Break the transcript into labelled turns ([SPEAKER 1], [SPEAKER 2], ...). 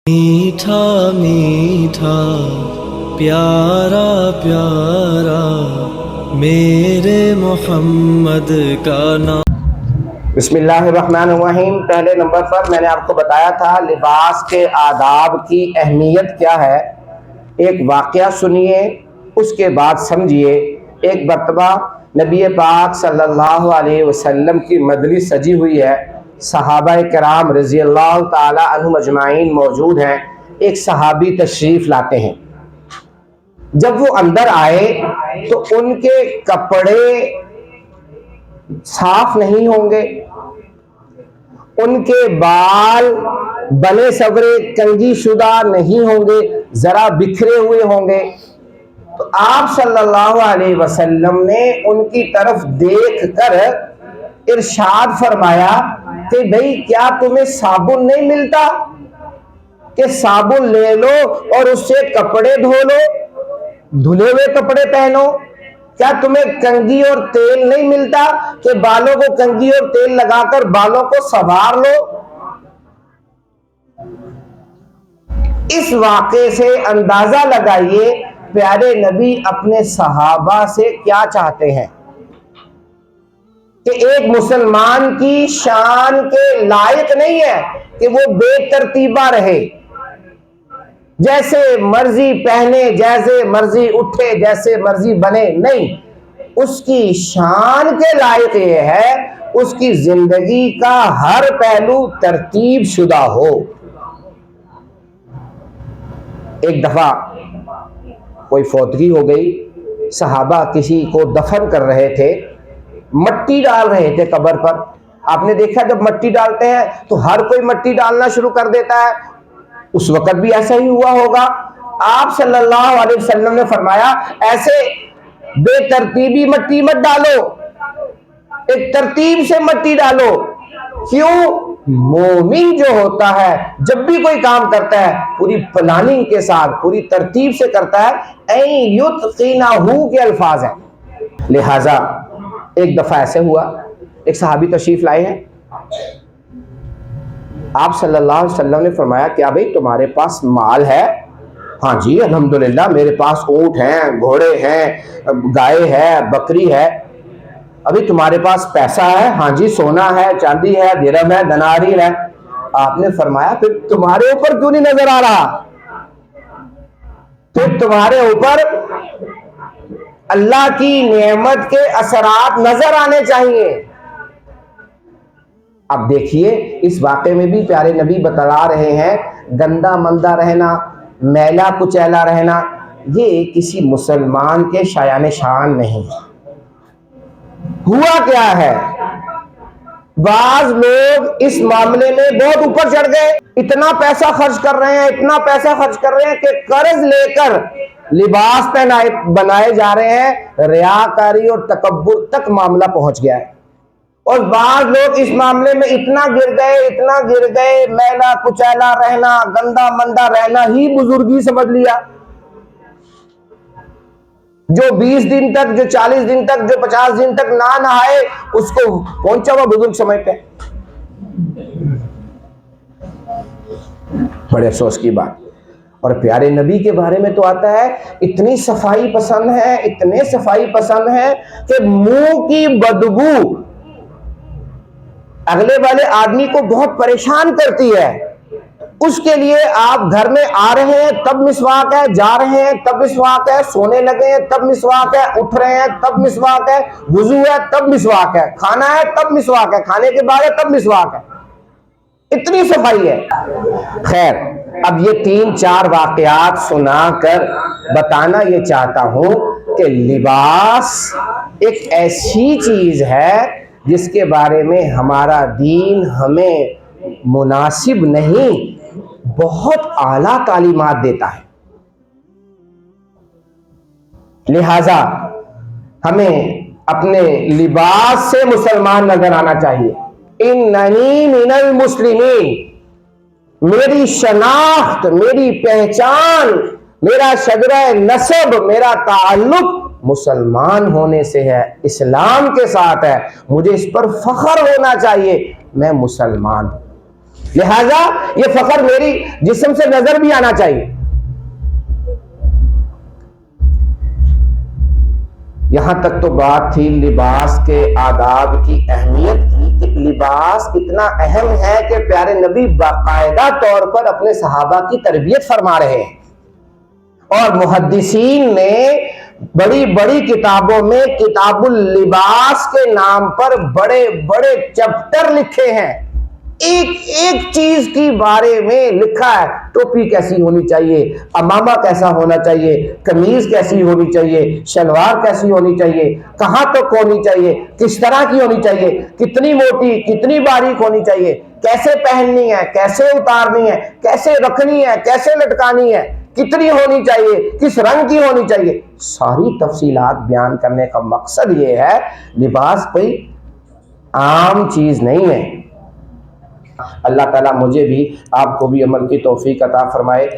[SPEAKER 1] میٹھا میٹھا پیارا پیارا میرے محمد کا نام۔
[SPEAKER 2] بسم اللہ الرحمن الرحیم۔ پہلے نمبر پر میں نے آپ کو بتایا تھا لباس کے آداب کی اہمیت کیا ہے۔ ایک واقعہ سنیے، اس کے بعد سمجھیے۔ ایک مرتبہ نبی پاک صلی اللہ علیہ وسلم کی مجلس سجی ہوئی ہے، صحابہ کرام رضی اللہ تعالی عنہم اجمعین موجود ہیں۔ ایک صحابی تشریف لاتے ہیں۔ جب وہ اندر آئے تو ان کے کپڑے صاف نہیں ہوں گے، ان کے بال بنے سورے کنگھی شدہ نہیں ہوں گے، ذرا بکھرے ہوئے ہوں گے۔ تو آپ صلی اللہ علیہ وسلم نے ان کی طرف دیکھ کر ارشاد فرمایا کہ بھئی کیا تمہیں صابن نہیں ملتا کہ صابن لے لو اور اس سے کپڑے دھو لو، دھلے ہوئے کپڑے پہنو؟ کیا تمہیں کنگھی اور تیل نہیں ملتا کہ بالوں کو کنگھی اور تیل لگا کر بالوں کو سنوار لو؟ اس واقعے سے اندازہ لگائیے پیارے نبی اپنے صحابہ سے کیا چاہتے ہیں کہ ایک مسلمان کی شان کے لائق نہیں ہے کہ وہ بے ترتیبہ رہے، جیسے مرضی پہنے، جیسے مرضی اٹھے، جیسے مرضی بنے۔ نہیں، اس کی شان کے لائق یہ ہے اس کی زندگی کا ہر پہلو ترتیب شدہ ہو۔ ایک دفعہ کوئی فوتگی ہو گئی، صحابہ کسی کو دفن کر رہے تھے، مٹی ڈال رہے تھے قبر پر۔ آپ نے دیکھا جب مٹی ڈالتے ہیں تو ہر کوئی مٹی ڈالنا شروع کر دیتا ہے، اس وقت بھی ایسا ہی ہوا ہوگا۔ آپ صلی اللہ علیہ وسلم نے فرمایا ایسے بے ترتیبی مٹی مت ڈالو، ایک ترتیب سے مٹی ڈالو۔ کیوں؟ مومن جو ہوتا ہے جب بھی کوئی کام کرتا ہے پوری پلاننگ کے ساتھ، پوری ترتیب سے کرتا ہے۔ این یتقنہ کے الفاظ ہیں۔ لہٰذا ایک دفعہ ایسے ہوا، ایک صحابی تشریف لائے ہیں، آپ صلی اللہ علیہ وسلم نے فرمایا کیا بھئی تمہارے پاس مال ہے؟ ہاں جی الحمدللہ میرے پاس اونٹ ہیں، گھوڑے ہیں، گائے ہے، بکری ہے۔ ابھی تمہارے پاس پیسہ ہے؟ ہاں جی سونا ہے، چاندی ہے، درہم ہے، دنانیر ہے۔ آپ نے فرمایا پھر تمہارے اوپر کیوں نہیں نظر آ رہا؟ پھر تمہارے اوپر اللہ کی نعمت کے اثرات نظر آنے چاہیے۔ اب دیکھیے اس واقعے میں بھی پیارے نبی بتلا رہے ہیں گندا مندہ رہنا، میلا کچیلا رہنا یہ کسی مسلمان کے شایان شان نہیں۔ ہوا کیا ہے، بعض لوگ اس معاملے میں بہت اوپر چڑھ گئے، اتنا پیسہ خرچ کر رہے ہیں، اتنا پیسہ خرچ کر رہے ہیں کہ قرض لے کر لباس بنائے جا رہے ہیں، ریاکاری اور تکبر تک معاملہ پہنچ گیا ہے۔ اور بعض لوگ اس معاملے میں اتنا گر گئے، میلا کچیلا رہنا، گندا مندہ رہنا ہی بزرگی سمجھ لیا۔ جو 20 دن تک، جو 40 دن تک، جو 50 دن تک نہ نہائے اس کو پہنچا ہوا بزرگ سمجھتے ہیں۔ بڑے افسوس کی بات۔ اور پیارے نبی کے بارے میں تو آتا ہے اتنی صفائی پسند ہے، اتنے صفائی پسند ہے کہ منہ کی بدبو اگلے والے آدمی کو بہت پریشان کرتی ہے۔ اس کے لیے آپ گھر میں آ رہے ہیں تب مسواک ہے، جا رہے ہیں تب مسواک ہے، سونے لگے ہیں تب مسواک ہے، اٹھ رہے ہیں تب مسواک ہے، وضو ہے تب مسواک ہے، کھانا ہے تب مسواک ہے، کھانے کے بعد ہے تب مسواک ہے۔ اتنی صفائی ہے۔ خیر اب یہ 3-4 واقعات سنا کر بتانا یہ چاہتا ہوں کہ لباس ایک ایسی چیز ہے جس کے بارے میں ہمارا دین ہمیں مناسب نہیں بہت اعلیٰ تعلیمات دیتا ہے۔ لہذا ہمیں اپنے لباس سے مسلمان نظر آنا چاہیے۔ اننی من المسلمین، میری شناخت، میری پہچان، میرا شجرہ نسب، میرا تعلق مسلمان ہونے سے ہے، اسلام کے ساتھ ہے، مجھے اس پر فخر ہونا چاہیے، میں مسلمان ہوں۔ لہذا یہ فخر میری جسم سے نظر بھی آنا چاہیے. یہاں تک تو بات تھی لباس کے آداب کی اہمیت کی کہ لباس اتنا اہم ہے کہ پیارے نبی باقاعدہ طور پر اپنے صحابہ کی تربیت فرما رہے ہیں. اور محدثین نے بڑی بڑی کتابوں میں کتاب اللباس کے نام پر بڑے بڑے چیپٹر لکھے ہیں. ایک ایک چیز کی بارے میں لکھا ہے. ٹوپی کیسی ہونی چاہیے, امامہ کیسا ہونا چاہیے, قمیض کیسی ہونی چاہیے, شلوار کیسی ہونی چاہیے, کہاں تک ہونی چاہیے, کس طرح کی ہونی چاہیے, کتنی موٹی کتنی باریک ہونی چاہیے, کیسے پہننی ہے, کیسے اتارنی ہے, کیسے رکھنی ہے, کیسے لٹکانی ہے, کتنی ہونی چاہیے, کس رنگ کی ہونی چاہیے. ساری تفصیلات بیان کرنے کا مقصد یہ ہے لباس کوئی عام چیز نہیں ہے. اللہ تعالیٰ مجھے بھی آپ کو بھی عمل کی توفیق عطا فرمائے.